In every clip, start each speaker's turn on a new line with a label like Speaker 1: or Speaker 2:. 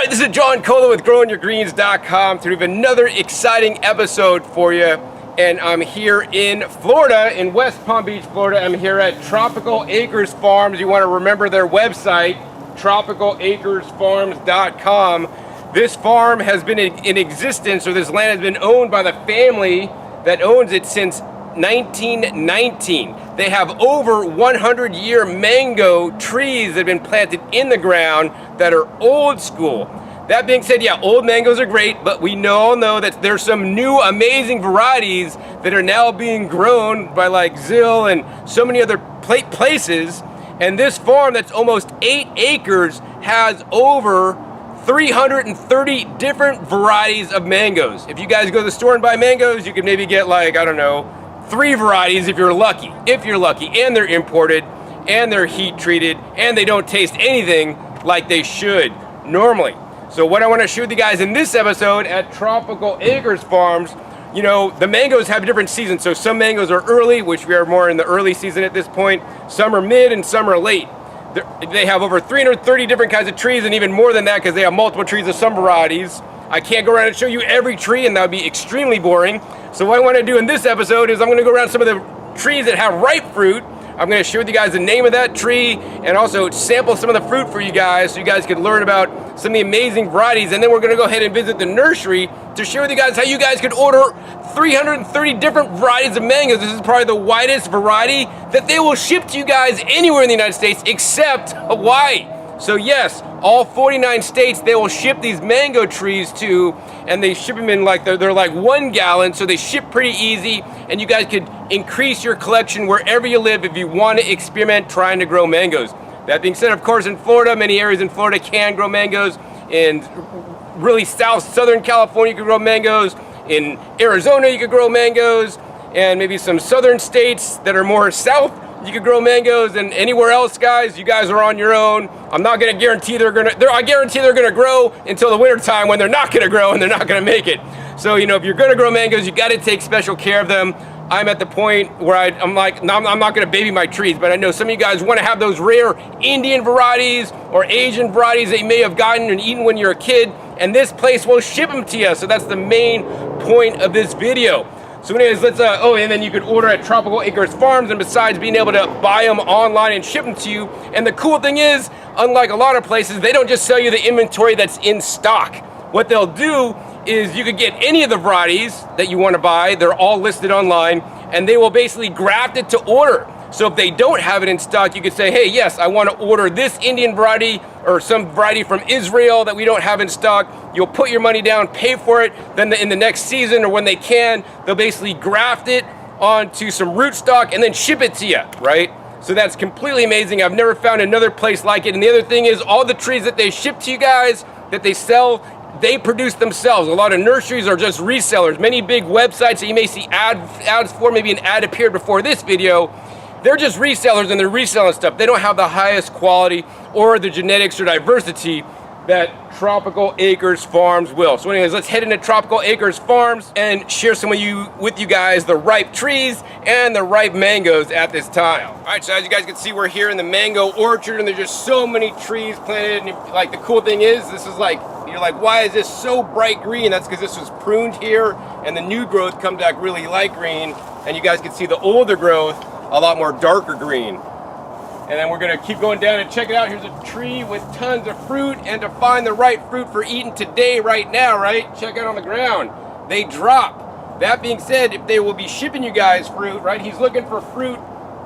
Speaker 1: Alright, this is John Cola with growingyourgreens.com. Today we have another exciting episode for you. And I'm here in Florida, in West Palm Beach, Florida. I'm here at Tropical Acres Farms. You want to remember their website, tropicalacresfarms.com. This farm has been in existence, or this land has been owned by the family that owns it since 1919. They have over 100-year mango trees that have been planted in the ground that are old school. That being said, yeah, old mangoes are great, but we all know that there's some new amazing varieties that are now being grown by like Zill and so many other places. And this farm that's almost 8 acres has over 330 different varieties of mangoes. If you guys go to the store and buy mangoes, you can maybe get like, I don't know, 3 varieties if you're lucky. And they're imported, and they're heat treated, and they don't taste anything like they should normally. So what I want to show you guys in this episode at Tropical Acres Farms, you know, the mangoes have different seasons. So some mangoes are early, which we are more in the early season at this point. Some are mid and some are late. They have over 330 different kinds of trees, and even more than that because they have multiple trees of some varieties. I can't go around and show you every tree, and that would be extremely boring. So what I want to do in this episode is I'm going to go around some of the trees that have ripe fruit. I'm going to share with you guys the name of that tree and also sample some of the fruit for you guys so you guys can learn about some of the amazing varieties. And then we're going to go ahead and visit the nursery to share with you guys how you guys could order 330 different varieties of mangoes. This is probably the widest variety that they will ship to you guys anywhere in the United States except Hawaii. So yes, all 49 states they will ship these mango trees to, and they ship them in like, they're like 1 gallon, so they ship pretty easy, and you guys could increase your collection wherever you live if you want to experiment trying to grow mangoes. That being said, of course, in Florida, many areas in Florida can grow mangoes. In really southern California, you can grow mangoes. In Arizona, you could grow mangoes. And maybe some southern states that are more south, you could grow mangoes. And anywhere else, guys, you guys are on your own. I'm not going to guarantee I guarantee they're going to grow until the winter time when they're not going to grow and they're not going to make it. So, you know, if you're going to grow mangoes, you got to take special care of them. I'm at the point where I'm like, no, I'm not going to baby my trees, but I know some of you guys want to have those rare Indian varieties or Asian varieties that you may have gotten and eaten when you're a kid, and this place will ship them to you. So that's the main point of this video. So anyways, let's, and then you could order at Tropical Acres Farms, and besides being able to buy them online and ship them to you, and the cool thing is, unlike a lot of places, they don't just sell you the inventory that's in stock. What they'll do is you could get any of the varieties that you want to buy. They're all listed online, and they will basically graft it to order. So if they don't have it in stock, you could say, hey, yes, I want to order this Indian variety or some variety from Israel that we don't have in stock. You'll put your money down, pay for it, then in the next season or when they can, they'll basically graft it onto some rootstock and then ship it to you, right? So that's completely amazing. I've never found another place like it. And the other thing is all the trees that they ship to you guys, that they sell, they produce themselves. A lot of nurseries are just resellers. Many big websites that you may see ads for, maybe an ad appeared before this video, they're just resellers and they're reselling stuff. They don't have the highest quality or the genetics or diversity that Tropical Acres Farms will. So anyways, let's head into Tropical Acres Farms and share some with you guys the ripe trees and the ripe mangoes at this time. All right, so as you guys can see, we're here in the mango orchard and there's just so many trees planted. And like the cool thing is, this is like, you're like, why is this so bright green? That's because this was pruned here and the new growth comes back really light green. And you guys can see the older growth a lot more darker green. And then we're gonna keep going down and check it out. Here's a tree with tons of fruit, and to find the right fruit for eating today, right now, right? Check out on the ground, they drop. That being said, if they will be shipping you guys fruit, right? He's looking for fruit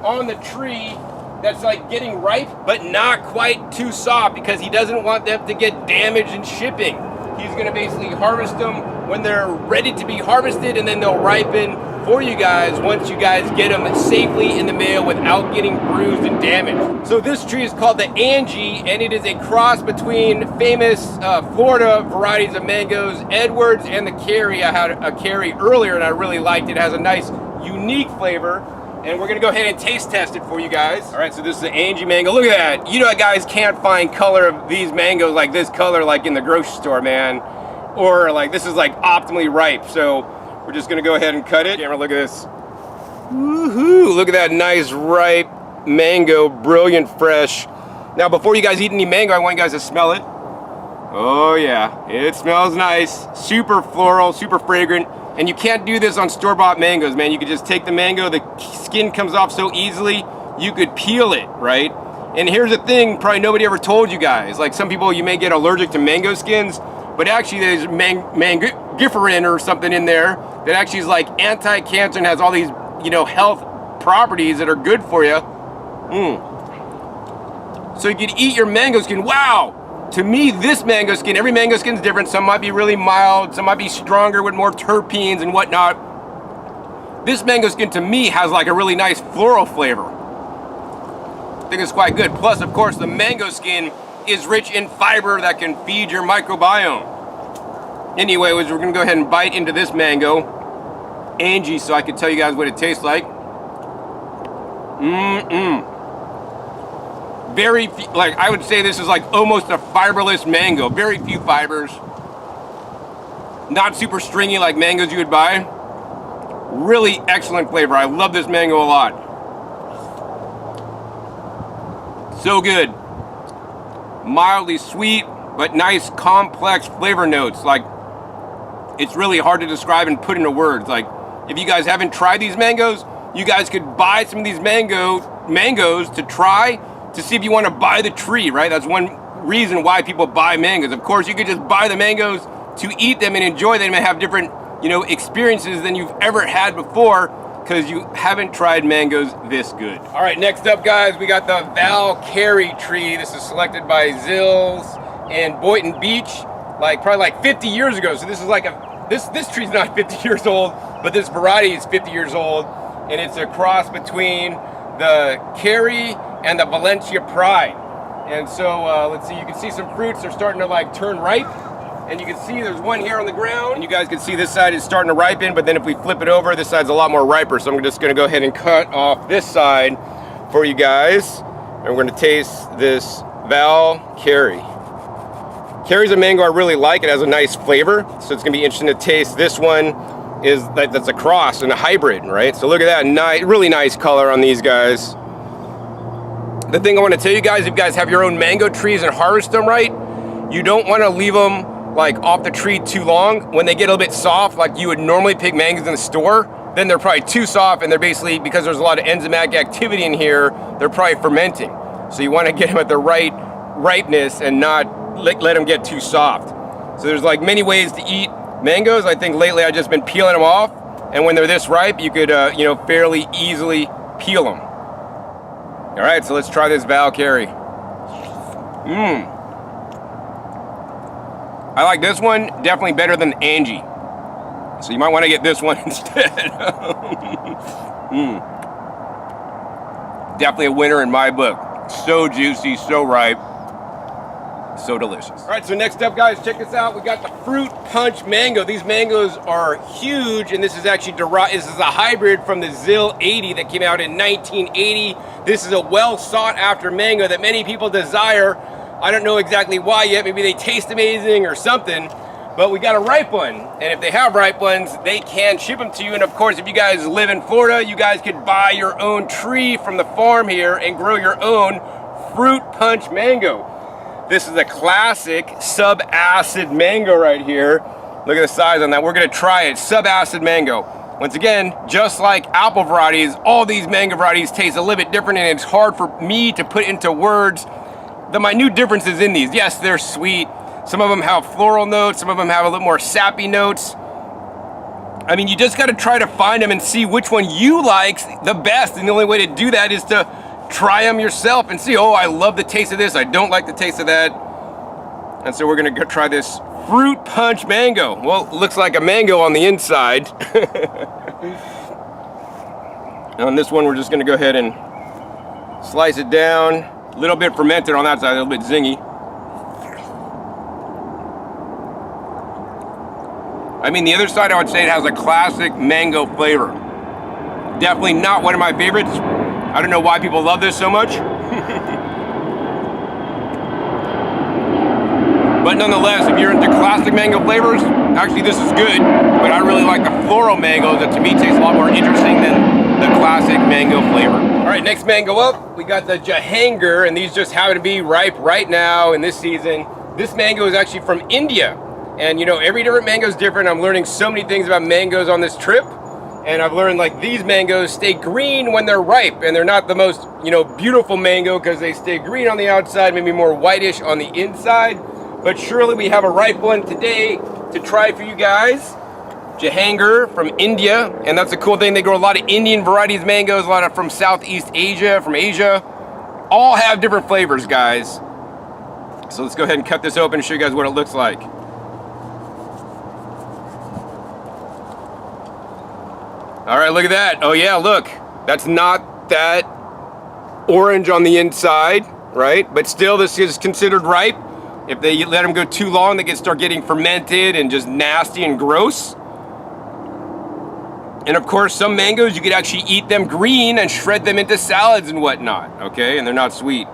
Speaker 1: on the tree that's like getting ripe, but not quite too soft because he doesn't want them to get damaged in shipping. He's gonna basically harvest them when they're ready to be harvested, and then they'll ripen for you guys once you guys get them safely in the mail without getting bruised and damaged. So this tree is called the Angie, and it is a cross between famous Florida varieties of mangoes, Edwards and the Carrie. I had a Carrie earlier and I really liked it. It has a nice unique flavor, and we're gonna go ahead and taste test it for you guys. All right, so this is the Angie mango. Look at that. You know, guys can't find color of these mangoes like this color like in the grocery store, man. Or like this is like optimally ripe. So we're just gonna go ahead and cut it. Camera, look at this. Woohoo! Look at that nice ripe mango, brilliant fresh. Now before you guys eat any mango, I want you guys to smell it. Oh yeah, it smells nice. Super floral, super fragrant. And you can't do this on store-bought mangoes, man. You could just take the mango, the skin comes off so easily, you could peel it, right? And here's the thing, probably nobody ever told you guys. Like some people, you may get allergic to mango skins, but actually there's mangiferin or something in there that actually is like anti-cancer and has all these, you know, health properties that are good for you. So you could eat your mango skin. Wow! To me, this mango skin, every mango skin is different. Some might be really mild, some might be stronger with more terpenes and whatnot. This mango skin to me has like a really nice floral flavor. I think it's quite good. Plus, of course, the mango skin is rich in fiber that can feed your microbiome. Anyway, we're gonna go ahead and bite into this mango, Angie, so I can tell you guys what it tastes like. Very few, like I would say this is like almost a fiberless mango. Very few fibers. Not super stringy like mangoes you would buy. Really excellent flavor. I love this mango a lot. So good. Mildly sweet, but nice complex flavor notes. Like, it's really hard to describe and put into words. Like, if you guys haven't tried these mangoes, you guys could buy some of these mangoes to try to see if you want to buy the tree, right? That's one reason why people buy mangoes. Of course, you could just buy the mangoes to eat them and enjoy them and have different, you know, experiences than you've ever had before because you haven't tried mangoes this good. All right, next up, guys, we got the ValCarrie tree. This is selected by Zills in Boynton Beach, probably like 50 years ago. So this is like this tree's not 50 years old, but this variety is 50 years old, and it's a cross between the Carrie and the Valencia Pride. And so let's see, you can see some fruits are starting to like turn ripe, and you can see there's one here on the ground, and you guys can see this side is starting to ripen, but then if we flip it over, this side's a lot more riper. So I'm just gonna go ahead and cut off this side for you guys, and we're gonna taste this ValCarrie. Carrie's a mango I really like. It has a nice flavor, so it's gonna be interesting to taste. This one that's a cross and a hybrid, right? So look at that, really nice color on these guys. The thing I want to tell you guys, if you guys have your own mango trees and harvest them right, you don't want to leave them like off the tree too long. When they get a little bit soft, like you would normally pick mangoes in the store, then they're probably too soft, and they're basically, because there's a lot of enzymatic activity in here, they're probably fermenting. So you want to get them at the right ripeness and not let them get too soft. So there's like many ways to eat mangoes. I think lately I've just been peeling them off, and when they're this ripe, you could you know, fairly easily peel them. All right, so let's try this ValCarrie. I like this one definitely better than Angie, so you might want to get this one instead. Definitely a winner in my book. So juicy, so ripe, so delicious. All right, so next up, guys, check this out. We got the Fruit Punch Mango. These mangoes are huge, and this is actually this is a hybrid from the Zill 80 that came out in 1980. This is a well sought after mango that many people desire. I don't know exactly why yet. Maybe they taste amazing or something, but we got a ripe one. And if they have ripe ones, they can ship them to you. And of course, if you guys live in Florida, you guys could buy your own tree from the farm here and grow your own Fruit Punch Mango. This is a classic sub-acid mango right here. Look at the size on that. We're gonna try it, sub-acid mango. Once again, just like apple varieties, all these mango varieties taste a little bit different, and it's hard for me to put into words the minute differences in these. Yes, they're sweet. Some of them have floral notes, some of them have a little more sappy notes. I mean, you just gotta try to find them and see which one you like the best, and the only way to do that is to try them yourself and see, oh, I love the taste of this, I don't like the taste of that. And so we're gonna go try this Fruit Punch Mango. Well, it looks like a mango on the inside. And on this one, we're just gonna go ahead and slice it down. A little bit fermented on that side, a little bit zingy. I mean, the other side, I would say it has a classic mango flavor. Definitely not one of my favorites. I don't know why people love this so much. But nonetheless, if you're into classic mango flavors, actually this is good, but I really like the floral mangoes that to me taste a lot more interesting than the classic mango flavor. All right, next mango up, we got the Jehangir, and these just happen to be ripe right now in this season. This mango is actually from India. And you know, every different mango is different. I'm learning so many things about mangoes on this trip. And I've learned like these mangoes stay green when they're ripe. And they're not the most, you know, beautiful mango because they stay green on the outside, maybe more whitish on the inside. But surely we have a ripe one today to try for you guys. Jehangir from India. And that's a cool thing. They grow a lot of Indian varieties mangoes, a lot of from Southeast Asia, from Asia. All have different flavors, guys. So let's go ahead and cut this open and show you guys what it looks like. All right, look at that. Oh yeah, look. That's not that orange on the inside, right? But still, this is considered ripe. If they let them go too long, they can start getting fermented and just nasty and gross. And of course, some mangoes, you could actually eat them green and shred them into salads and whatnot, okay? And they're not sweet.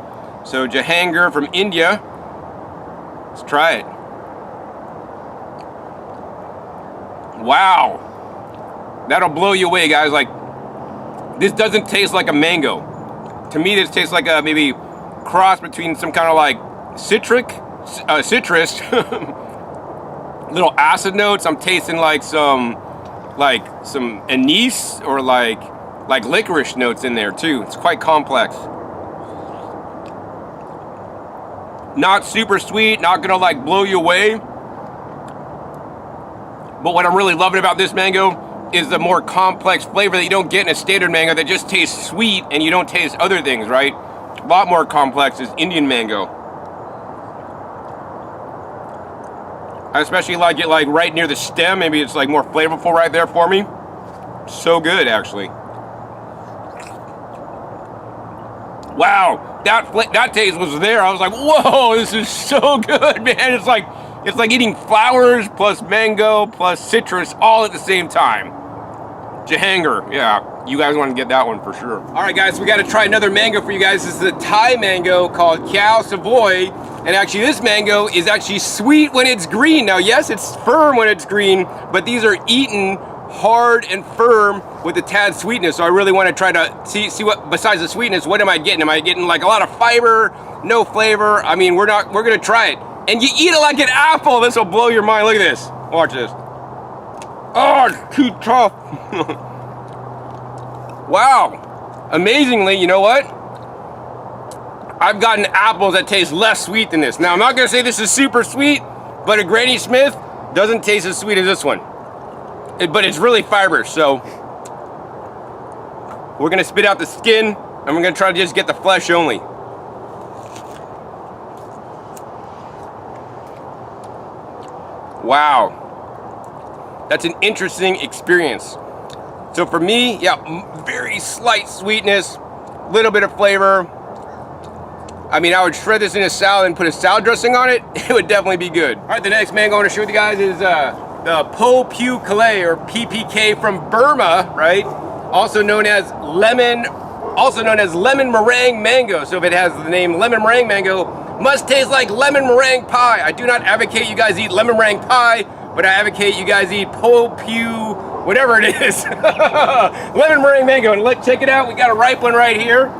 Speaker 1: So Jehangir from India, let's try it. Wow. That'll blow you away, guys. Like, this doesn't taste like a mango. To me, this tastes like a maybe cross between some kind of like citrus, little acid notes. I'm tasting like some anise or like licorice notes in there too. It's quite complex. Not super sweet, not gonna like blow you away. But what I'm really loving about this mango is the more complex flavor that you don't get in a standard mango that just tastes sweet and you don't taste other things, right? A lot more complex is Indian mango. I especially like it like right near the stem. Maybe it's like more flavorful right there for me. So good, actually. Wow, that taste was there. I was like, whoa, this is so good, man. It's like eating flowers plus mango plus citrus all at the same time. Jehangir, yeah, you guys want to get that one for sure. All right, guys, we got to try another mango for you guys. This is a Thai mango called Keow Savoy, and actually this mango is actually sweet when it's green. Now, yes, it's firm when it's green, but these are eaten hard and firm with a tad sweetness. So I really want to try to see what, besides the sweetness, what am I getting? Am I getting like a lot of fiber, no flavor? I mean, we're gonna try it. And you eat it like an apple. This will blow your mind. Look at this. Watch this. Oh, it's too tough. Wow. Amazingly, you know what? I've gotten apples that taste less sweet than this. Now, I'm not going to say this is super sweet, but a Granny Smith doesn't taste as sweet as this one. But it's really fibrous, so we're going to spit out the skin, and we're going to try to just get the flesh only. Wow. That's an interesting experience. So for me, yeah, very slight sweetness, little bit of flavor. I mean, I would shred this in a salad and put a salad dressing on it. It would definitely be good. All right, the next mango I want to share with you guys is the Po Pu Kalay, or PPK from Burma, right? Also known as lemon meringue mango. So if it has the name lemon meringue mango, must taste like lemon meringue pie. I do not advocate you guys eat lemon meringue pie, but I advocate you guys eat Po Pu, whatever it is. Lemon meringue mango. And check it out. We got a ripe one right here.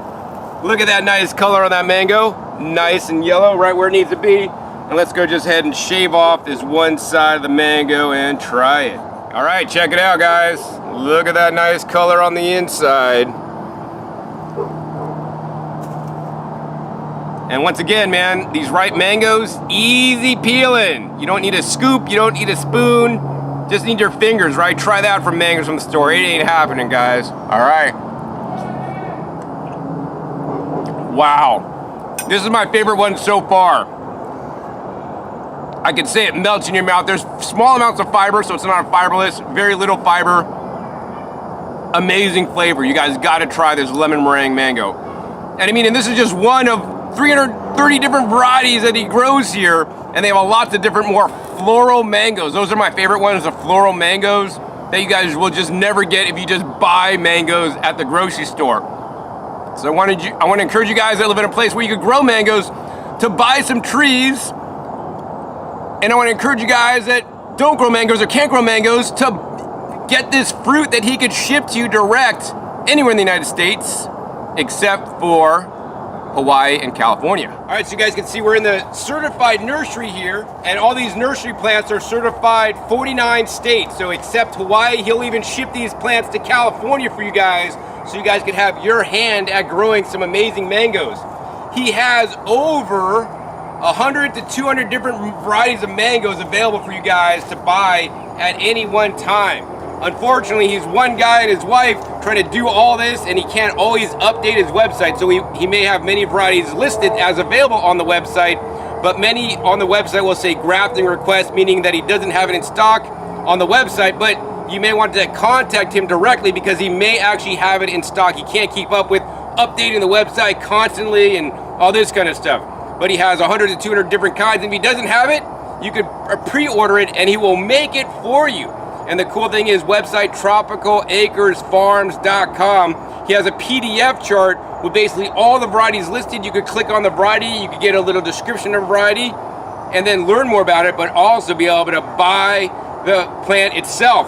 Speaker 1: Look at that nice color on that mango. Nice and yellow, right where it needs to be. And let's go just ahead and shave off this one side of the mango and try it. All right, check it out, guys. Look at that nice color on the inside. And once again, man, these ripe mangoes, easy peeling. You don't need a scoop, you don't need a spoon, just need your fingers, right? Try that from mangoes from the store. It ain't happening, guys. All right. Wow. This is my favorite one so far. I can say it melts in your mouth. There's small amounts of fiber, so it's not fiberless. Very little fiber. Amazing flavor. You guys got to try this lemon meringue mango. And I mean, and this is just one of 330 different varieties that he grows here, and they have lots of different more floral mangoes. Those are my favorite ones, the floral mangoes that you guys will just never get if you just buy mangoes at the grocery store. So I want to encourage you guys that live in a place where you could grow mangoes to buy some trees. And I want to encourage you guys that don't grow mangoes or can't grow mangoes to get this fruit that he could ship to you direct anywhere in the United States, except for Hawaii and California. All right, so you guys can see we're in the certified nursery here, and all these nursery plants are certified 49 states. So except Hawaii, he'll even ship these plants to California for you guys, so you guys can have your hand at growing some amazing mangoes. He has over 100 to 200 different varieties of mangoes available for you guys to buy at any one time. Unfortunately, he's one guy and his wife trying to do all this, and he can't always update his website. So he may have many varieties listed as available on the website, but many on the website will say grafting request, meaning that he doesn't have it in stock on the website, but you may want to contact him directly because he may actually have it in stock. He can't keep up with updating the website constantly and all this kind of stuff. But he has 100 to 200 different kinds. If he doesn't have it, you could pre-order it and he will make it for you. And the cool thing is website tropicalacresfarms.com. He has a PDF chart with basically all the varieties listed. You could click on the variety, you could get a little description of variety, and then learn more about it, but also be able to buy the plant itself.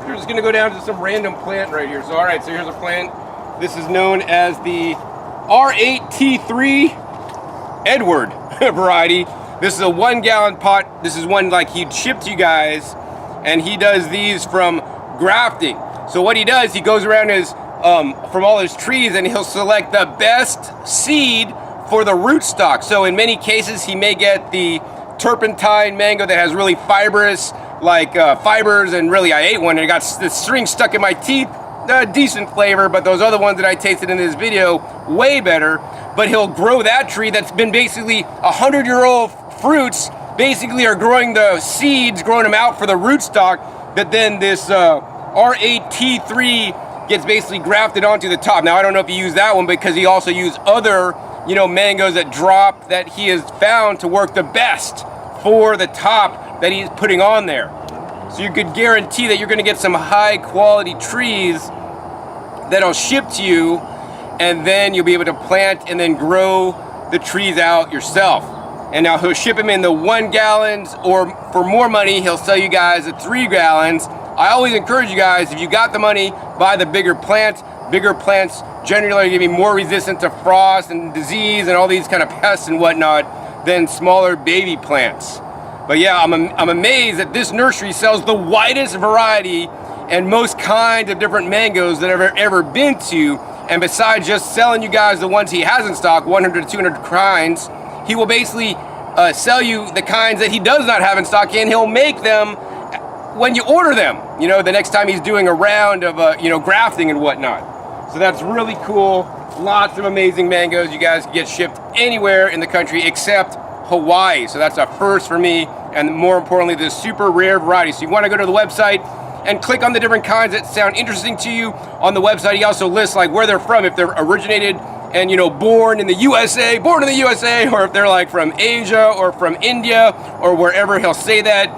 Speaker 1: We're just gonna go down to some random plant right here. So all right, so here's a plant. This is known as the R8T3 Edward variety. This is a 1 gallon pot. This is one like he'd ship to you guys, and he does these from grafting. So what he does, he goes around his from all his trees and he'll select the best seed for the rootstock. So in many cases, he may get the turpentine mango that has really fibrous fibers, and really I ate one and it got the string stuck in my teeth. Decent flavor, but those other ones that I tasted in this video, way better. But he'll grow that tree that's been basically 100-year-old fruits, basically are growing the seeds, growing them out for the rootstock, that then this R8T3 gets basically grafted onto the top. Now I don't know if he used that one because he also used other, mangoes that drop that he has found to work the best for the top that he's putting on there. So you could guarantee that you're gonna get some high quality trees that'll ship to you, and then you'll be able to plant and then grow the trees out yourself. And now he'll ship them in the 1 gallons, or for more money, he'll sell you guys the 3 gallons. I always encourage you guys, if you got the money, buy the bigger plants. Bigger plants generally are gonna be more resistant to frost and disease and all these kind of pests and whatnot than smaller baby plants. But yeah, I'm amazed that this nursery sells the widest variety and most kinds of different mangoes that I've ever been to. And besides just selling you guys the ones he has in stock, 100 to 200 kinds, he will basically sell you the kinds that he does not have in stock, and he'll make them when you order them, the next time he's doing a round of, grafting and whatnot. So that's really cool. Lots of amazing mangoes. You guys can get shipped anywhere in the country except Hawaii. So that's a first for me, and more importantly, the super rare variety. So you want to go to the website and click on the different kinds that sound interesting to you. On the website, he also lists like where they're from, if they're originated and born in the USA, or if they're like from Asia or from India or wherever, he'll say that,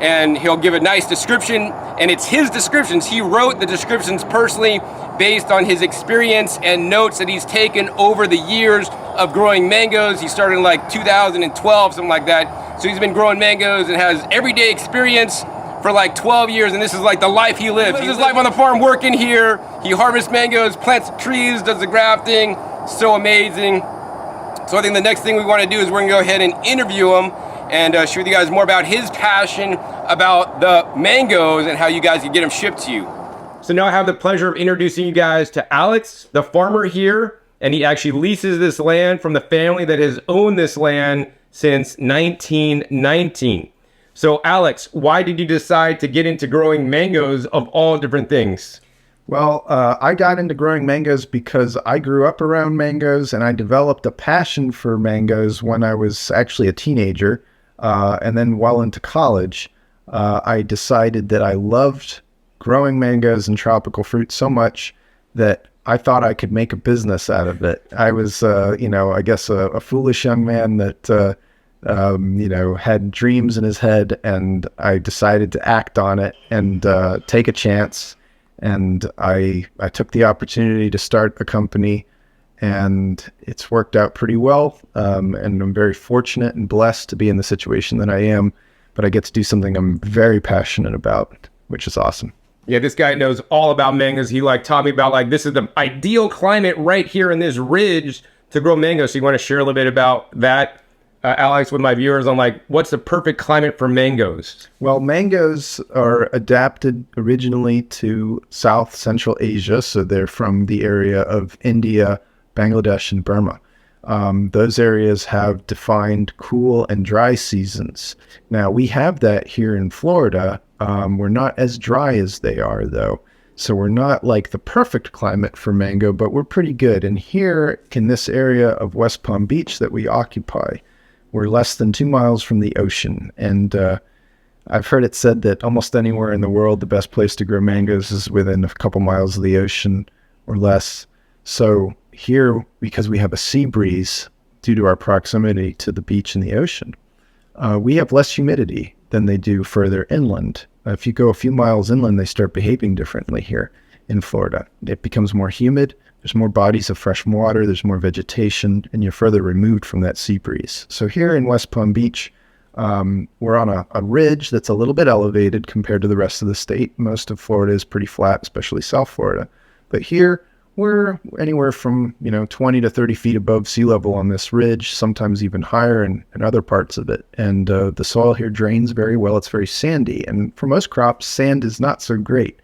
Speaker 1: and he'll give a nice description. And it's his descriptions. He wrote the descriptions personally based on his experience and notes that he's taken over the years of growing mangoes. He started in like 2012, something like that. So he's been growing mangoes and has everyday experience for like 12 years, and this is like the life he lives. He lives his life on the farm, working here. He harvests mangoes, plants trees, does the grafting. So amazing. So I think the next thing we want to do is we're gonna go ahead and interview him and share with you guys more about his passion about the mangoes and how you guys can get them shipped to you. So now I have the pleasure of introducing you guys to Alex, the farmer here, and he actually leases this land from the family that has owned this land since 1919. So Alex, why did you decide to get into growing mangoes of all different things?
Speaker 2: Well, I got into growing mangoes because I grew up around mangoes, and I developed a passion for mangoes when I was actually a teenager. And then while into college, I decided that I loved growing mangoes and tropical fruit so much that I thought I could make a business out of it. I was, I guess a foolish young man that, had dreams in his head, and I decided to act on it and take a chance. And I took the opportunity to start a company, and it's worked out pretty well. And I'm very fortunate and blessed to be in the situation that I am, but I get to do something I'm very passionate about, which is awesome.
Speaker 1: Yeah, this guy knows all about mangoes. He taught me about this is the ideal climate right here in this ridge to grow mangoes. So you want to share a little bit about that, Alex, with my viewers on like what's the perfect climate for mangoes?
Speaker 2: Well, mangoes are adapted originally to South Central Asia, so they're from the area of India, Bangladesh, and Burma. Those areas have defined cool and dry seasons. Now, we have that here in Florida. We're not as dry as they are, though. So we're not like the perfect climate for mango, but we're pretty good. And here in this area of West Palm Beach that we occupy, we're less than 2 miles from the ocean. And I've heard it said that almost anywhere in the world, the best place to grow mangoes is within a couple miles of the ocean or less. So here, because we have a sea breeze due to our proximity to the beach and the ocean, we have less humidity than they do further inland. If you go a few miles inland, they start behaving differently here in Florida. It becomes more humid, there's more bodies of fresh water, there's more vegetation, and you're further removed from that sea breeze. So here in West Palm Beach, we're on a ridge that's a little bit elevated compared to the rest of the state. Most of Florida is pretty flat, especially South Florida. But here, we're anywhere from 20 to 30 feet above sea level on this ridge, sometimes even higher in other parts of it. And the soil here drains very well. It's very sandy. And for most crops, sand is not so great.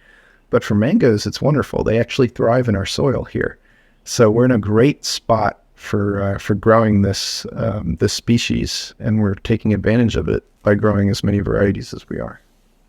Speaker 2: But for mangoes, it's wonderful. They actually thrive in our soil here. So we're in a great spot for growing this species, and we're taking advantage of it by growing as many varieties as we are.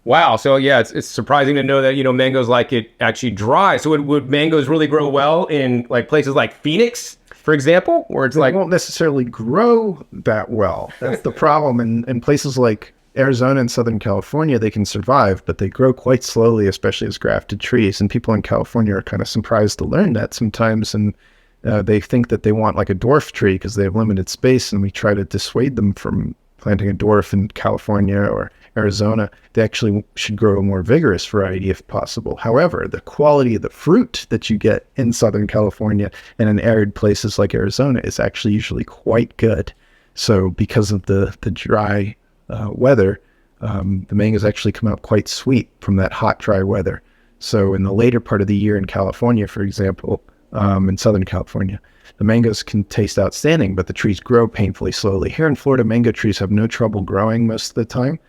Speaker 1: Wow. So yeah, it's surprising to know that, mangoes like it actually dry. So would mangoes really grow well in like places like Phoenix, for example, where it's
Speaker 2: They won't necessarily grow that well. That's the problem. In places like Arizona and Southern California, they can survive, but they grow quite slowly, especially as grafted trees. And people in California are kind of surprised to learn that sometimes. And they think that they want like a dwarf tree because they have limited space. And we try to dissuade them from planting a dwarf in California or Arizona. They actually should grow a more vigorous variety if possible. However, the quality of the fruit that you get in Southern California and in arid places like Arizona is actually usually quite good. So because of the dry weather, the mangoes actually come out quite sweet from that hot, dry weather. So in the later part of the year in California, for example, in Southern California, the mangoes can taste outstanding, but the trees grow painfully slowly. Here in Florida, mango trees have no trouble growing most of the time.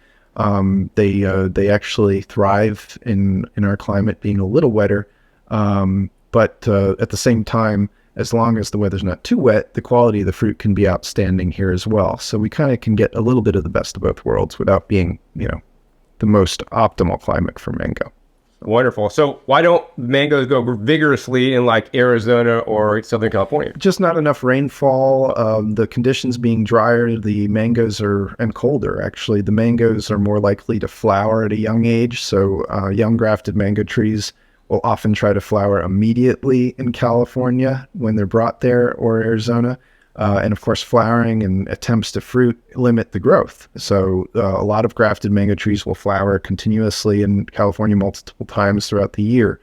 Speaker 2: They actually thrive in our climate being a little wetter. But at the same time, as long as the weather's not too wet, the quality of the fruit can be outstanding here as well. So we kind of can get a little bit of the best of both worlds without being, the most optimal climate for mango.
Speaker 1: Wonderful. So why don't mangoes go vigorously in like Arizona or Southern California?
Speaker 2: Just not enough rainfall. The conditions being drier, the mangoes and colder, actually. The mangoes are more likely to flower at a young age. So young grafted mango trees will often try to flower immediately in California when they're brought there, or Arizona. And of course, flowering and attempts to fruit limit the growth. So a lot of grafted mango trees will flower continuously in California multiple times throughout the year,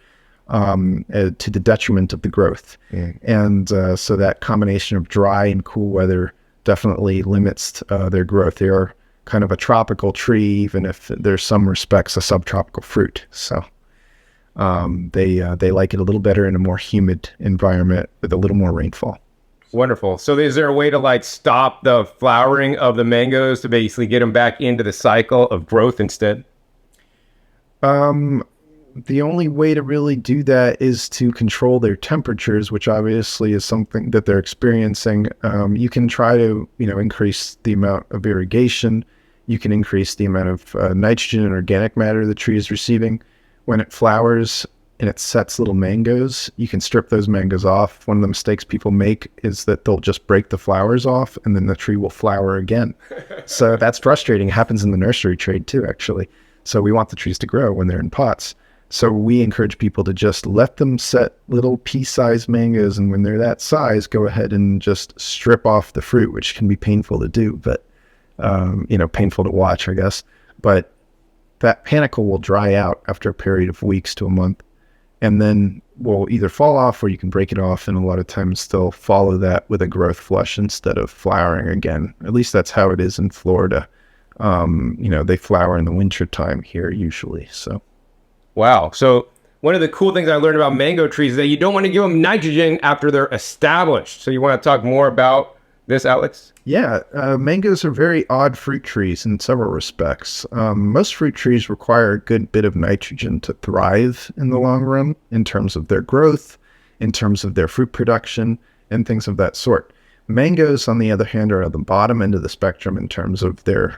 Speaker 2: to the detriment of the growth. And so that combination of dry and cool weather definitely limits their growth. They are kind of a tropical tree, even if there's some respects a subtropical fruit. So they like it a little better in a more humid environment with a little more rainfall.
Speaker 1: Wonderful. So is there a way to like stop the flowering of the mangoes to basically get them back into the cycle of growth instead?
Speaker 2: The only way to really do that is to control their temperatures, which obviously is something that they're experiencing. You can try to, increase the amount of irrigation. You can increase the amount of nitrogen and organic matter the tree is receiving. When it flowers and it sets little mangoes, you can strip those mangoes off. One of the mistakes people make is that they'll just break the flowers off and then the tree will flower again. So that's frustrating. It happens in the nursery trade too, actually. So we want the trees to grow when they're in pots. So we encourage people to just let them set little pea-sized mangoes, and when they're that size, go ahead and just strip off the fruit, which can be painful to do, but painful to watch, I guess. But that panicle will dry out after a period of weeks to a month, and then will either fall off or you can break it off, and a lot of times they'll follow that with a growth flush instead of flowering again. At least that's how it is in Florida. They flower in the winter time here usually. So,
Speaker 1: wow. So one of the cool things I learned about mango trees is that you don't want to give them nitrogen after they're established. So you want to talk more about this, Alex?
Speaker 2: Yeah, mangoes are very odd fruit trees in several respects. Most fruit trees require a good bit of nitrogen to thrive in the long run in terms of their growth, in terms of their fruit production, and things of that sort. Mangoes, on the other hand, are at the bottom end of the spectrum in terms of their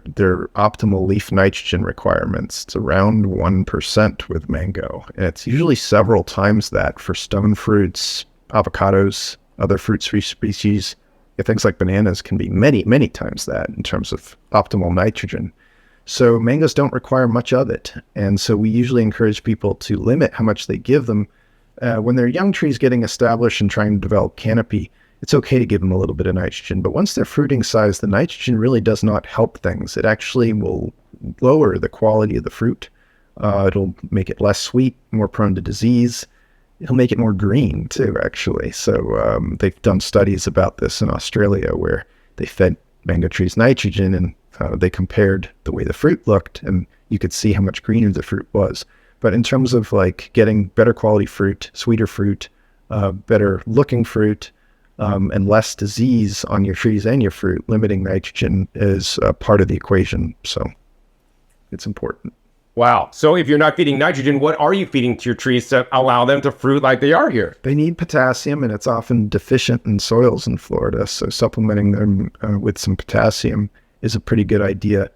Speaker 2: optimal leaf nitrogen requirements. It's around 1% with mango. And it's usually several times that for stone fruits, avocados, other fruit species. Things like bananas can be many, many times that in terms of optimal nitrogen. So mangoes don't require much of it. And so we usually encourage people to limit how much they give them. When they're young trees getting established and trying to develop canopy, it's okay to give them a little bit of nitrogen. But once they're fruiting size, the nitrogen really does not help things. It actually will lower the quality of the fruit. It'll make it less sweet, more prone to disease. It'll make it more green too, actually. So they've done studies about this in Australia where they fed mango trees nitrogen and they compared the way the fruit looked, and you could see how much greener the fruit was. But in terms of like getting better quality fruit, sweeter fruit, better looking fruit, and less disease on your trees and your fruit, limiting nitrogen is part of the equation. So it's important.
Speaker 1: Wow. So if you're not feeding nitrogen, what are you feeding to your trees to allow them to fruit like they are here?
Speaker 2: They need potassium, and it's often deficient in soils in Florida. So supplementing them with some potassium is a pretty good idea.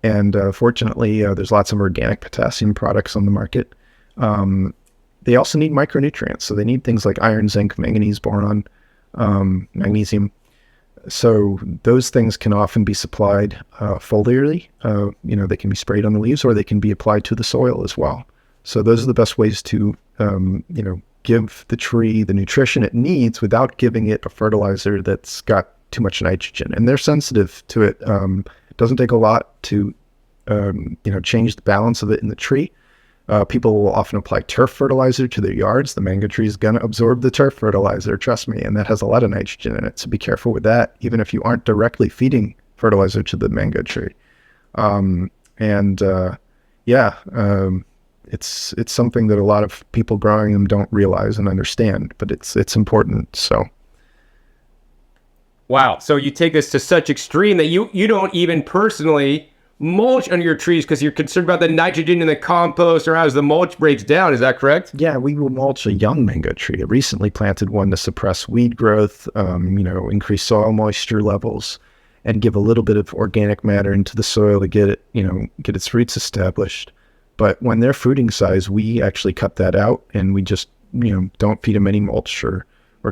Speaker 2: And fortunately, there's lots of organic potassium products on the market. They also need micronutrients. So they need things like iron, zinc, manganese, boron, magnesium. So those things can often be supplied foliarly. They can be sprayed on the leaves, or they can be applied to the soil as well. So those are the best ways to, give the tree the nutrition it needs without giving it a fertilizer that's got too much nitrogen. And they're sensitive to it. It doesn't take a lot to, change the balance of it in the tree. People will often apply turf fertilizer to their yards. The mango tree is going to absorb the turf fertilizer, trust me, and that has a lot of nitrogen in it. So be careful with that, even if you aren't directly feeding fertilizer to the mango tree. It's something that a lot of people growing them don't realize and understand, but it's important. So.
Speaker 1: Wow. So you take this to such extreme that you don't even personally mulch under your trees because you're concerned about the nitrogen in the compost or as the mulch breaks down. Is that correct?
Speaker 2: Yeah, we will mulch a young mango tree, a recently planted one, to suppress weed growth, increase soil moisture levels, and give a little bit of organic matter into the soil to get it, get its roots established. But when they're fruiting size, we actually cut that out, and we just, don't feed them any mulch or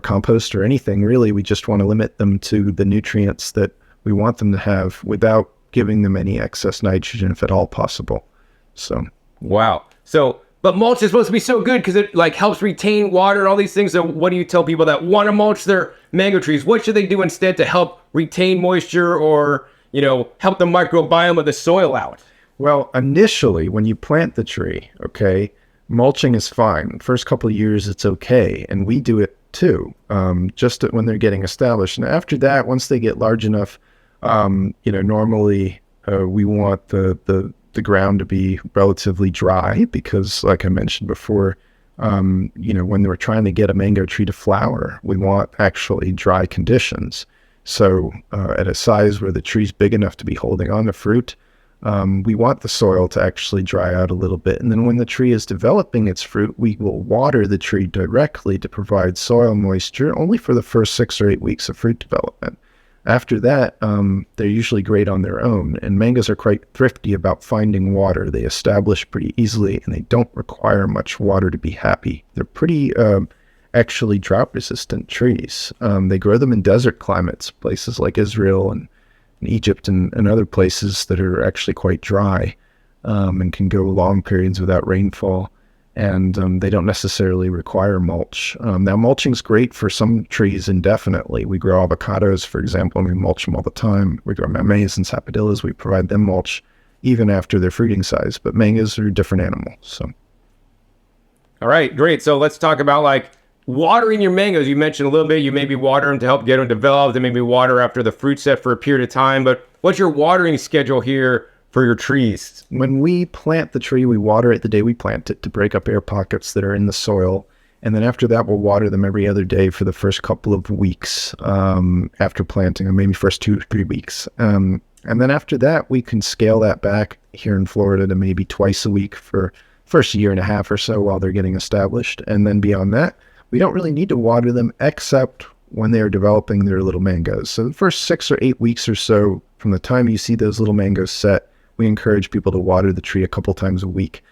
Speaker 2: compost or anything really. We just want to limit them to the nutrients that we want them to have without giving them any excess nitrogen, if at all possible. So.
Speaker 1: Wow. So, but mulch is supposed to be so good because it helps retain water and all these things. So what do you tell people that want to mulch their mango trees? What should they do instead to help retain moisture or, help the microbiome of the soil out?
Speaker 2: Well, initially, when you plant the tree, mulching is fine. First couple of years, it's okay. And we do it too, just when they're getting established. And after that, once they get large enough, normally we want the ground to be relatively dry because, like I mentioned before, when we're trying to get a mango tree to flower, we want actually dry conditions. So at a size where the tree's big enough to be holding on to fruit, we want the soil to actually dry out a little bit. And then when the tree is developing its fruit, we will water the tree directly to provide soil moisture only for the first 6 or 8 weeks of fruit development. After that, they're usually great on their own, and mangoes are quite thrifty about finding water. They establish pretty easily, and they don't require much water to be happy. They're pretty actually drought-resistant trees. They grow them in desert climates, places like Israel and Egypt and other places that are actually quite dry and can go long periods without rainfall. And they don't necessarily require mulch. Now, mulching's great for some trees indefinitely. We grow avocados, for example, and we mulch them all the time. We grow mameyas and sapodillas. We provide them mulch even after their fruiting size. But mangoes are a different animal. So,
Speaker 1: all right, great. So let's talk about watering your mangoes. You mentioned a little bit. You maybe water them to help get them developed, and maybe water after the fruit set for a period of time. But what's your watering schedule here for your trees?
Speaker 2: When we plant the tree, we water it the day we plant it to break up air pockets that are in the soil. And then after that, we'll water them every other day for the first couple of weeks after planting, or maybe first 2 or 3 weeks. And then after that, we can scale that back here in Florida to maybe twice a week for first year and a half or so while they're getting established. And then beyond that, we don't really need to water them except when they are developing their little mangoes. So the first 6 or 8 weeks or so from the time you see those little mangoes set, we encourage people to water the tree a couple times a week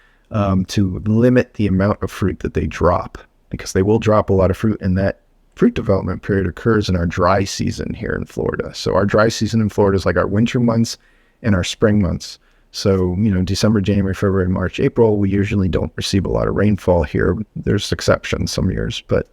Speaker 2: to limit the amount of fruit that they drop, because they will drop a lot of fruit, and that fruit development period occurs in our dry season here in Florida. So our dry season in Florida is like our winter months and our spring months. So, December, January, February, March, April, we usually don't receive a lot of rainfall here. There's exceptions some years, but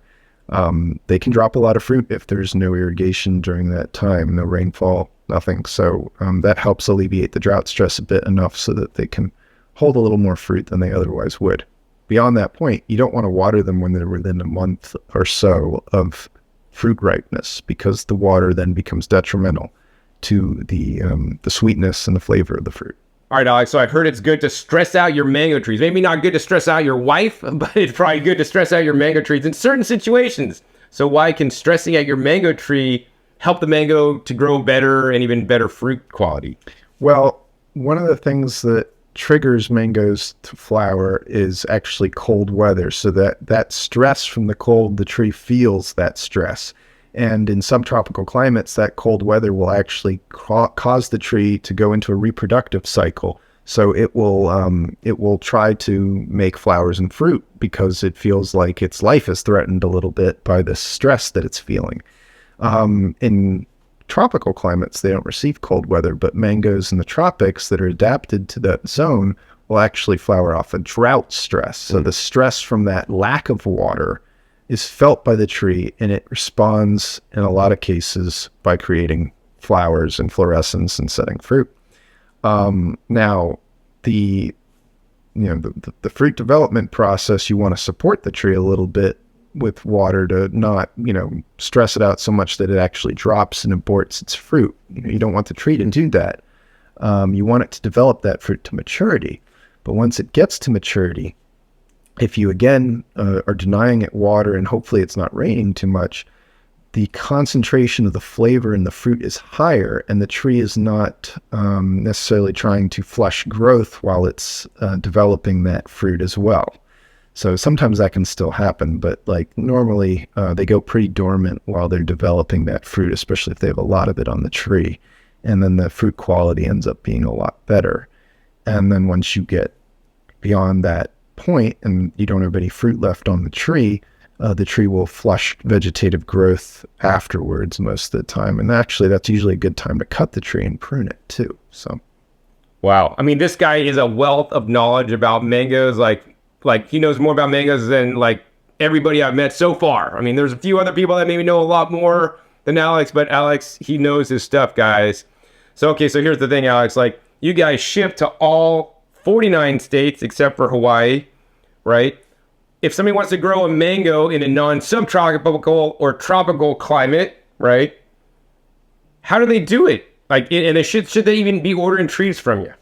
Speaker 2: they can drop a lot of fruit if there's no irrigation during that time, no rainfall, nothing. So that helps alleviate the drought stress a bit enough so that they can hold a little more fruit than they otherwise would. Beyond that point, you don't want to water them when they're within a month or so of fruit ripeness, because the water then becomes detrimental to the sweetness and the flavor of the fruit.
Speaker 1: All right, Alex, so I've heard it's good to stress out your mango trees. Maybe not good to stress out your wife, but it's probably good to stress out your mango trees in certain situations. So why can stressing out your mango tree help the mango to grow better and even better fruit quality?
Speaker 2: Well, one of the things that triggers mangoes to flower is actually cold weather. So that stress from the cold, the tree feels that stress. And in subtropical climates, that cold weather will actually cause the tree to go into a reproductive cycle. So it will try to make flowers and fruit because it feels like its life is threatened a little bit by the stress that it's feeling. In tropical climates, they don't receive cold weather, but mangoes in the tropics that are adapted to that zone will actually flower off a drought stress. So the stress from that lack of water is felt by the tree, and it responds in a lot of cases by creating flowers and fluorescence and setting fruit. Now, the fruit development process, you want to support the tree a little bit with water to not, stress it out so much that it actually drops and aborts its fruit. You don't want the tree to do that. You want it to develop that fruit to maturity. But once it gets to maturity, if you again are denying it water and hopefully it's not raining too much, the concentration of the flavor in the fruit is higher, and the tree is not necessarily trying to flush growth while it's developing that fruit as well. So sometimes that can still happen, but normally they go pretty dormant while they're developing that fruit, especially if they have a lot of it on the tree. And then the fruit quality ends up being a lot better. And then once you get beyond that point and you don't have any fruit left on the tree will flush vegetative growth afterwards most of the time. And actually, that's usually a good time to cut the tree and prune it too. So,
Speaker 1: wow. I mean, this guy is a wealth of knowledge about mangoes. Like he knows more about mangoes than everybody I've met so far. I mean, there's a few other people that maybe know a lot more than Alex, but Alex, he knows his stuff, guys. So, okay, so here's the thing, Alex. You guys ship to all 49 states except for Hawaii, right? If somebody wants to grow a mango in a non-subtropical or tropical climate, right? How do they do it? And should they even be ordering trees from you?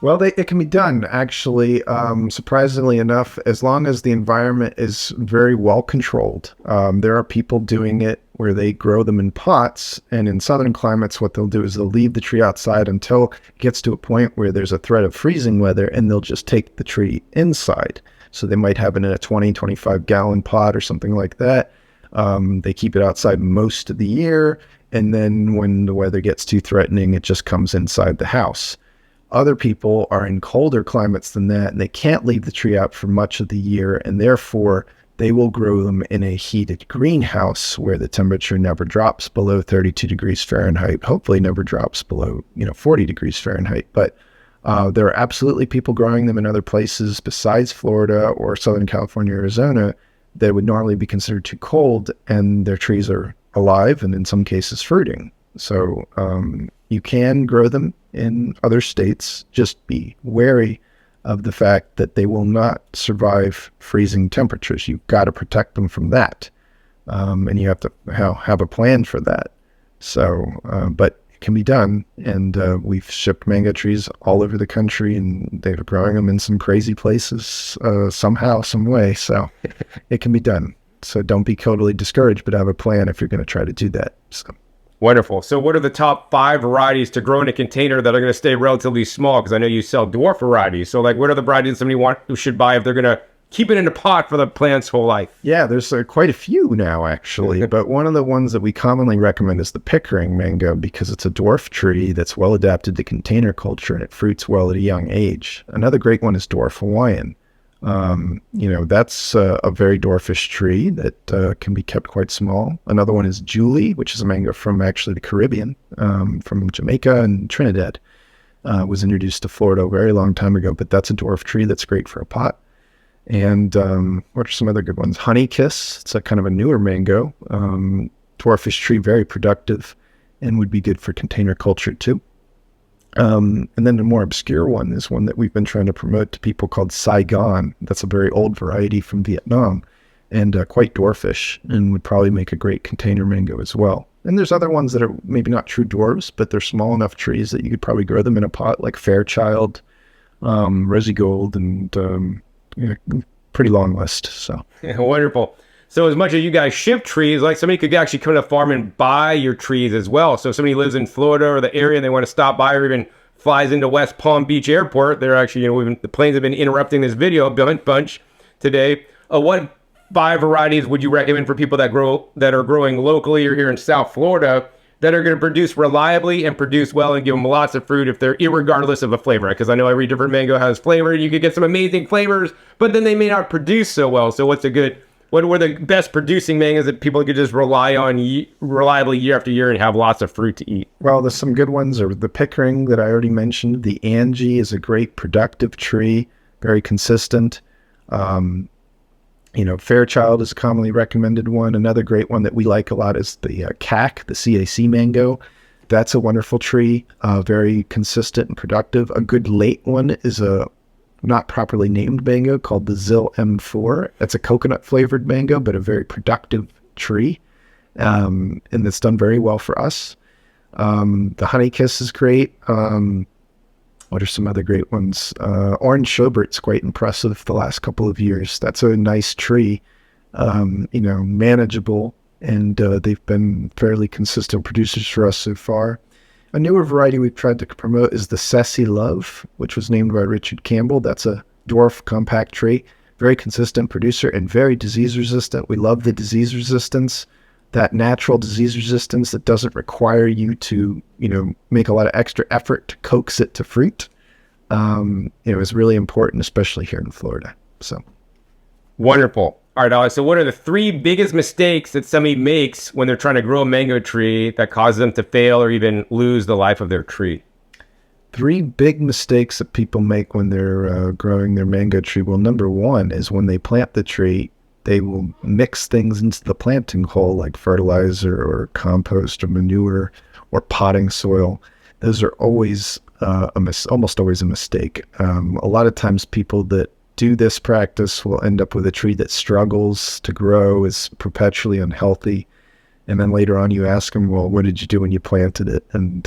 Speaker 2: Well, it can be done, actually, surprisingly enough, as long as the environment is very well controlled. There are people doing it where they grow them in pots, and in southern climates, what they'll do is they'll leave the tree outside until it gets to a point where there's a threat of freezing weather, and they'll just take the tree inside. So they might have it in a 20, 25-gallon pot or something like that. They keep it outside most of the year, and then when the weather gets too threatening, it just comes inside the house. Other people are in colder climates than that, and they can't leave the tree out for much of the year, and therefore they will grow them in a heated greenhouse where the temperature never drops below 32 degrees Fahrenheit, hopefully never drops below 40 degrees Fahrenheit. But there are absolutely people growing them in other places besides Florida or Southern California, Arizona, that would normally be considered too cold, and their trees are alive and in some cases fruiting. So you can grow them in other states. Just be wary of the fact that they will not survive freezing temperatures. You've got to protect them from that. And you have to have a plan for that. So, but can be done. And we've shipped mango trees all over the country, and they're growing them in some crazy places somehow, some way. So it can be done. So don't be totally discouraged, but have a plan if you're going to try to do that. So.
Speaker 1: Wonderful. So what are the top 5 varieties to grow in a container that are going to stay relatively small? Because I know you sell dwarf varieties. So like, what are the varieties somebody should buy if they're going to keep it in a pot for the plant's whole life?
Speaker 2: Yeah, there's quite a few now, actually. But one of the ones that we commonly recommend is the Pickering mango, because it's a dwarf tree that's well adapted to container culture, and it fruits well at a young age. Another great one is dwarf Hawaiian. That's a very dwarfish tree that can be kept quite small. Another one is Julie, which is a mango from actually the Caribbean, from Jamaica and Trinidad. Was introduced to Florida a very long time ago, but that's a dwarf tree that's great for a pot. And what are some other good ones? Honey Kiss, it's a kind of a newer mango. Dwarfish tree, very productive, and would be good for container culture too. And then the more obscure one is one that we've been trying to promote to people called Saigon. That's a very old variety from Vietnam, and quite dwarfish, and would probably make a great container mango as well. And there's other ones that are maybe not true dwarves, but they're small enough trees that you could probably grow them in a pot, like Fairchild, Rosy Gold, and pretty long list. So
Speaker 1: yeah, wonderful. So as much as you guys ship trees, like somebody could actually come to the farm and buy your trees as well. So if somebody lives in Florida or the area and they want to stop by, or even flies into West Palm Beach Airport, they're actually, the planes have been interrupting this video a bunch today. What 5 varieties would you recommend for people that are growing locally or here in South Florida that are going to produce reliably and produce well and give them lots of fruit if they're irregardless of a flavor? Because I know every different mango has flavor. You could get some amazing flavors, but then they may not produce so well. So what were the best producing mangoes that people could just rely on reliably year after year and have lots of fruit to eat?
Speaker 2: Well, there's some good ones. Are the Pickering that I already mentioned. The Angie is a great productive tree, very consistent. Fairchild is a commonly recommended one. Another great one that we like a lot is the CAC, the CAC mango. That's a wonderful tree, very consistent and productive. A good late one is a not properly named mango called the Zil M4. That's a coconut flavored mango, but a very productive tree. And that's done very well for us. The Honey Kiss is great. What are some other great ones? Orange Schaubert's quite impressive the last couple of years. That's a nice tree, manageable, and they've been fairly consistent producers for us so far. A newer variety we've tried to promote is the Sassy Love, which was named by Richard Campbell. That's a dwarf compact tree, very consistent producer and very disease resistant. We love the disease resistance, that natural disease resistance that doesn't require you to, make a lot of extra effort to coax it to fruit. It was really important, especially here in Florida. So,
Speaker 1: wonderful. All right, Alex, so what are the 3 biggest mistakes that somebody makes when they're trying to grow a mango tree that causes them to fail or even lose the life of their tree?
Speaker 2: 3 big mistakes that people make when they're growing their mango tree. Well, number 1 is when they plant the tree, they will mix things into the planting hole like fertilizer or compost or manure or potting soil. Those are always almost always a mistake. A lot of times people that do this practice will end up with a tree that struggles to grow, is perpetually unhealthy. And then later on you ask them, well, what did you do when you planted it? And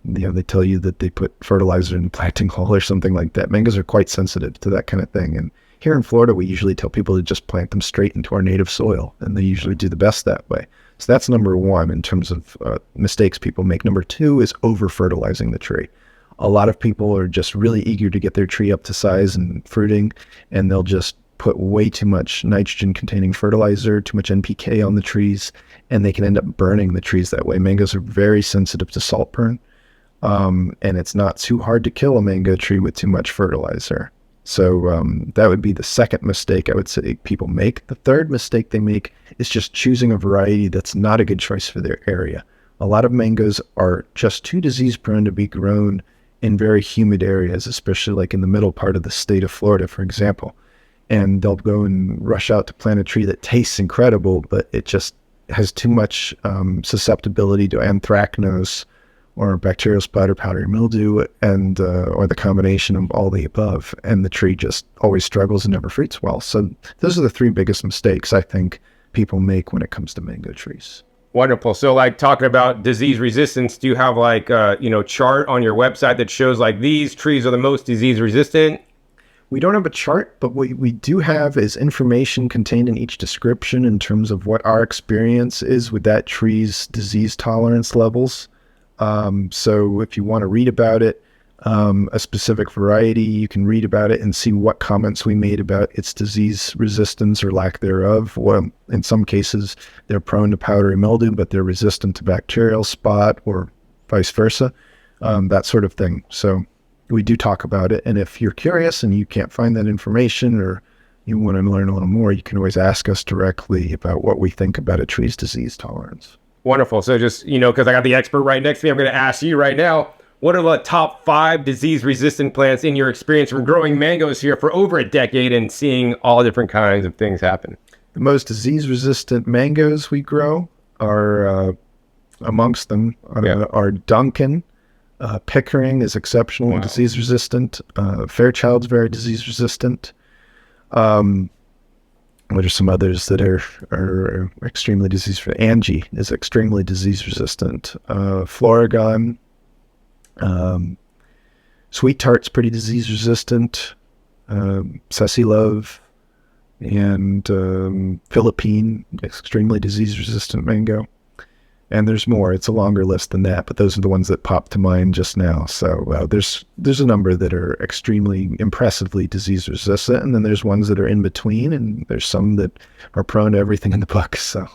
Speaker 2: they tell you that they put fertilizer in the planting hole or something like that. Mangoes are quite sensitive to that kind of thing. And here in Florida, we usually tell people to just plant them straight into our native soil, and they usually do the best that way. So that's number 1 in terms of mistakes people make. Number 2 is over-fertilizing the tree. A lot of people are just really eager to get their tree up to size and fruiting, and they'll just put way too much nitrogen-containing fertilizer, too much NPK on the trees, and they can end up burning the trees that way. Mangoes are very sensitive to salt burn, and it's not too hard to kill a mango tree with too much fertilizer. So that would be the second mistake I would say people make. The third mistake they make is just choosing a variety that's not a good choice for their area. A lot of mangoes are just too disease prone to be grown in very humid areas, especially like in the middle part of the state of Florida, for example. And they'll go and rush out to plant a tree that tastes incredible, but it just has too much susceptibility to anthracnose or bacterial spider powdery mildew, and or the combination of all the above, and the tree just always struggles and never fruits well. So those are the 3 biggest mistakes I think people make when it comes to mango trees.
Speaker 1: Wonderful. So like talking about disease resistance, do you have like chart on your website that shows like these trees are the most disease resistant?
Speaker 2: We don't have a chart, but what we do have is information contained in each description in terms of what our experience is with that tree's disease tolerance levels. So if you want to read about it, a specific variety, you can read about it and see what comments we made about its disease resistance or lack thereof. Well, in some cases, they're prone to powdery mildew, but they're resistant to bacterial spot or vice versa, that sort of thing. So we do talk about it. And if you're curious and you can't find that information or you want to learn a little more, you can always ask us directly about what we think about a tree's disease tolerance.
Speaker 1: Wonderful. So just, because I got the expert right next to me, I'm going to ask you right now, what are the top 5 disease-resistant plants in your experience from growing mangoes here for over a decade and seeing all different kinds of things happen?
Speaker 2: The most disease-resistant mangoes we grow are, amongst them, are Duncan. Pickering is exceptional and disease-resistant. Fairchild's very disease-resistant. What are some others that are extremely disease-resistant? Angie is extremely disease-resistant. Floragon. Sweet Tart's pretty disease-resistant. Sussy Love and Philippine, extremely disease-resistant mango. And there's more. It's a longer list than that, but those are the ones that popped to mind just now. So there's a number that are extremely impressively disease-resistant, and then there's ones that are in between, and there's some that are prone to everything in the book. So,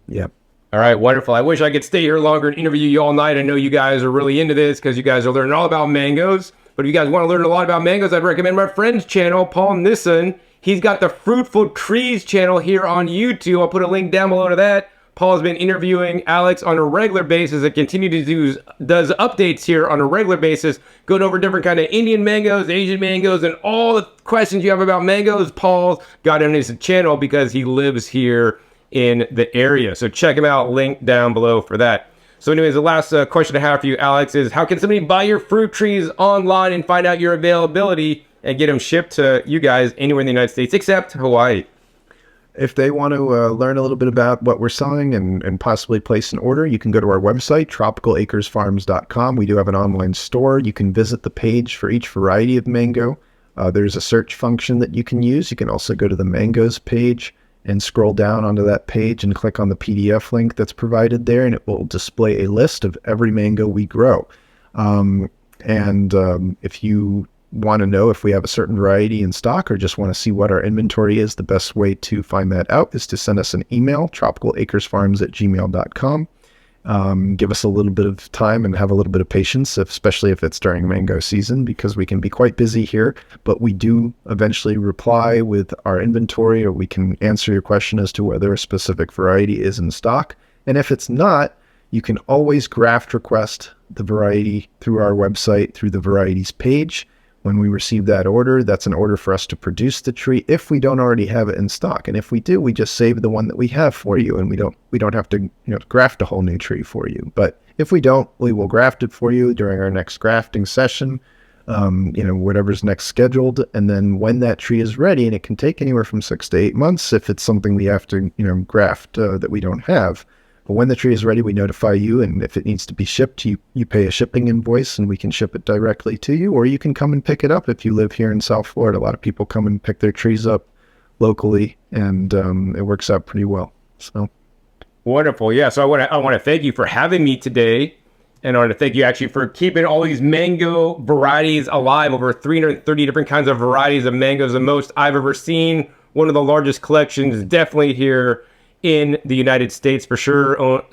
Speaker 2: yeah.
Speaker 1: All right, wonderful. I wish I could stay here longer and interview you all night. I know you guys are really into this because you guys are learning all about mangoes. But if you guys want to learn a lot about mangoes, I'd recommend my friend's channel, Paul Nissen. He's got the Fruitful Trees channel here on YouTube. I'll put a link down below to that. Paul's been interviewing Alex on a regular basis and does updates here on a regular basis, going over different kind of Indian mangoes, Asian mangoes, and all the questions you have about mangoes. Paul's got on his channel because he lives here in the area. So check him out, link down below for that. So anyways, the last question I have for you, Alex, is how can somebody buy your fruit trees online and find out your availability and get them shipped to you guys anywhere in the United States except Hawaii?
Speaker 2: If they want to learn a little bit about what we're selling and possibly place an order, you can go to our website, tropicalacresfarms.com. We do have an online store. You can visit the page for each variety of mango. There's a search function that you can use. You can also go to the mangoes page and scroll down onto that page and click on the PDF link that's provided there, and it will display a list of every mango we grow. If you want to know if we have a certain variety in stock or just want to see what our inventory is, the best way to find that out is to send us an email, tropicalacresfarms@gmail.com. Give us a little bit of time and have a little bit of patience, especially if it's during mango season, because we can be quite busy here, but we do eventually reply with our inventory, or we can answer your question as to whether a specific variety is in stock. And if it's not, you can always graft request the variety through our website, through the varieties page. When we receive that order, that's an order for us to produce the tree if we don't already have it in stock. And if we do, we just save the one that we have for you, and we don't have to graft a whole new tree for you. But if we don't, we will graft it for you during our next grafting session, whatever's next scheduled. And then when that tree is ready, and it can take anywhere from 6 to 8 months if it's something we have to graft that we don't have. But when the tree is ready, we notify you, and if it needs to be shipped, you pay a shipping invoice, and we can ship it directly to you, or you can come and pick it up if you live here in South Florida. A lot of people come and pick their trees up locally, and it works out pretty well. So
Speaker 1: wonderful. Yeah, so I want to thank you for having me today, and I want to thank you actually for keeping all these mango varieties alive. Over 330 different kinds of varieties of mangoes, the most I've ever seen. One of the largest collections, definitely here in the United States for sure,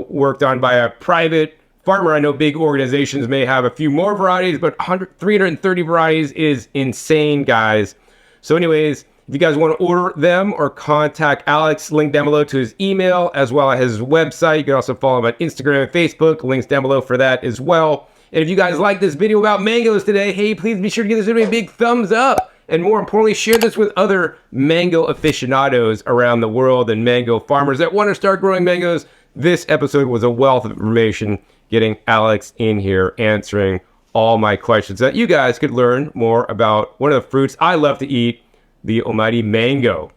Speaker 1: worked on by a private farmer. I know big organizations may have a few more varieties, but 330 varieties is insane, guys. So anyways, if you guys want to order them or contact Alex, link down below to his email as well as his website. You can also follow him on Instagram and Facebook, links down below for that as well. And if you guys like this video about mangoes today, hey, please be sure to give this video a big thumbs up. And more importantly, share this with other mango aficionados around the world and mango farmers that want to start growing mangoes. This episode was a wealth of information, getting Alex in here answering all my questions so that you guys could learn more about one of the fruits I love to eat, the almighty mango.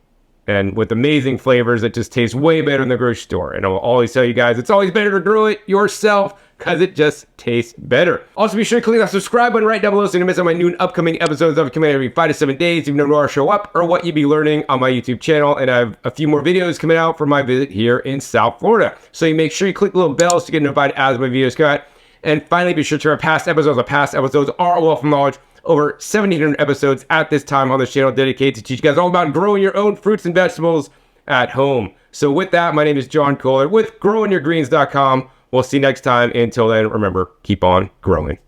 Speaker 1: and with amazing flavors that just taste way better in the grocery store. And I'll always tell you guys, it's always better to grow it yourself because it just tastes better. Also, be sure to click that subscribe button right down below so you don't miss out on my new and upcoming episodes that will come out every 5 to 7 days. You never know where I show up or what you'll be learning on my YouTube channel. And I have a few more videos coming out for my visit here in South Florida. So you make sure you click the little bell to get notified as my videos come out. And finally, be sure to our past episodes. The past episodes are a wealth of knowledge. Over 1,700 episodes at this time on this channel dedicated to teach you guys all about growing your own fruits and vegetables at home. So with that, my name is John Kohler with growingyourgreens.com. We'll see you next time. Until then, remember, keep on growing.